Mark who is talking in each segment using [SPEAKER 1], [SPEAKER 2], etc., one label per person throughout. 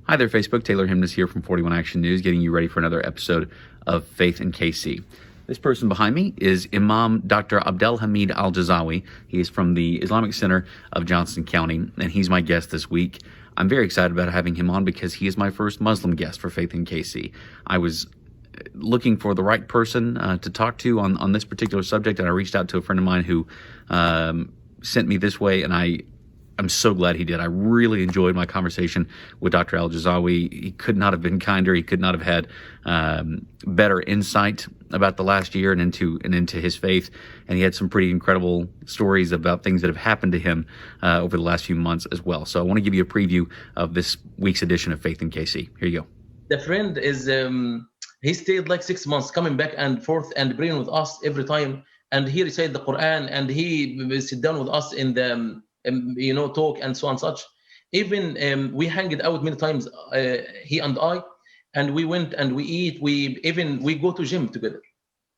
[SPEAKER 1] Hi there, Facebook. Taylor Hemness here from 41 Action News, getting you ready for another episode of Faith in KC. This person behind me is Imam Dr. Abdelhamid Algizawi. He is from the Islamic Center of Johnston County, and he's my guest this week. I'm very excited about having him on because he is my first Muslim guest for Faith in KC. I was looking for the right person to talk to on this particular subject, and I reached out to a friend of mine who sent me this way, and I'm so glad he did. I really enjoyed my conversation with Dr. Algizawi. He could not have been kinder. He could not have had better insight about the last year and into his faith. And he had some pretty incredible stories about things that have happened to him over the last few months as well. So I want to give you a preview of this week's edition of Faith in KC. Here you go.
[SPEAKER 2] The friend is, he stayed like 6 months, coming back and forth and praying with us every time. And he recited the Quran, and he sit down with us in the talk and so on such. Even we hanged out many times, he and I, and we went and we eat. We go to gym together.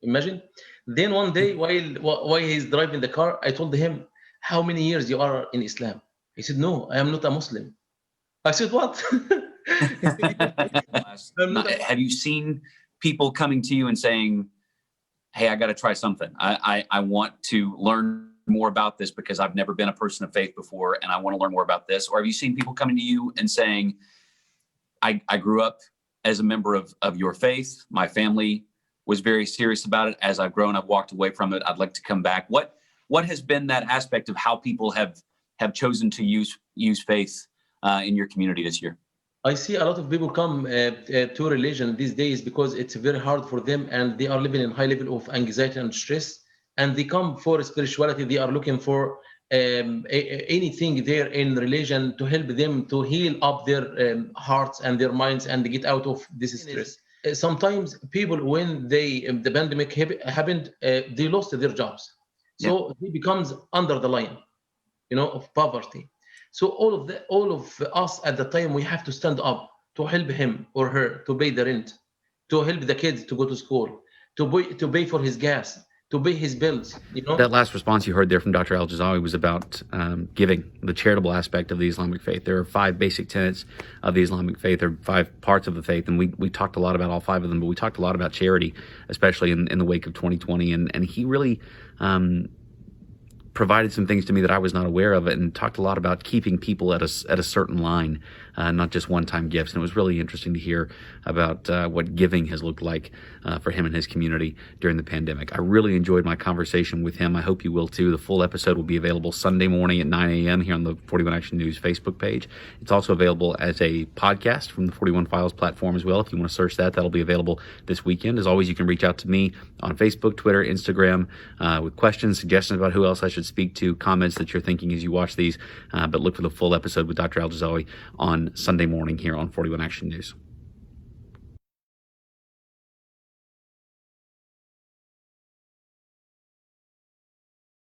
[SPEAKER 2] Imagine. Then one day while he's driving the car, I told him, "How many years you are in Islam?" He said, "No, I am not a Muslim." I said, "What?"
[SPEAKER 3] Have you seen people coming to you and saying, "Hey, I got to try something. I want to learn more about this because I've never been a person of faith before and I want to learn more about this"? Or have you seen people coming to you and saying, I grew up as a member of your faith. My family was very serious about it. As I've grown, I've walked away from it. I'd like to come back. What has been that aspect of how people have chosen to use faith in your community this year?
[SPEAKER 2] I see a lot of people come to religion these days because it's very hard for them, and they are living in high level of anxiety and stress. And they come for spirituality. They are looking for anything there in religion to help them to heal up their hearts and their minds and get out of this stress. Sometimes people, when the pandemic happened, they lost their jobs. So he becomes under the line, of poverty. So all of us at the time, we have to stand up to help him or her to pay the rent, to help the kids to go to school, to pay for his gas, to pay his bills.
[SPEAKER 1] That last response you heard there from Dr. Algizawi was about giving, the charitable aspect of the Islamic faith. There are 5 basic tenets of the Islamic faith. There are 5 parts of the faith, and we talked a lot about all 5 of them, but we talked a lot about charity, especially in the wake of 2020. And he really provided some things to me that I was not aware of, and talked a lot about keeping people at a certain line, not just one-time gifts. And it was really interesting to hear about what giving has looked like for him and his community during the pandemic. I really enjoyed my conversation with him. I hope you will too. The full episode will be available Sunday morning at 9 a.m. here on the 41 Action News Facebook page. It's also available as a podcast from the 41 Files platform as well. If you want to search that, that'll be available this weekend. As always, you can reach out to me on Facebook, Twitter, Instagram with questions, suggestions about who else I should speak to, comments that you're thinking as you watch these. But look for the full episode with Dr. Algizawi on Sunday morning here on 41 Action News.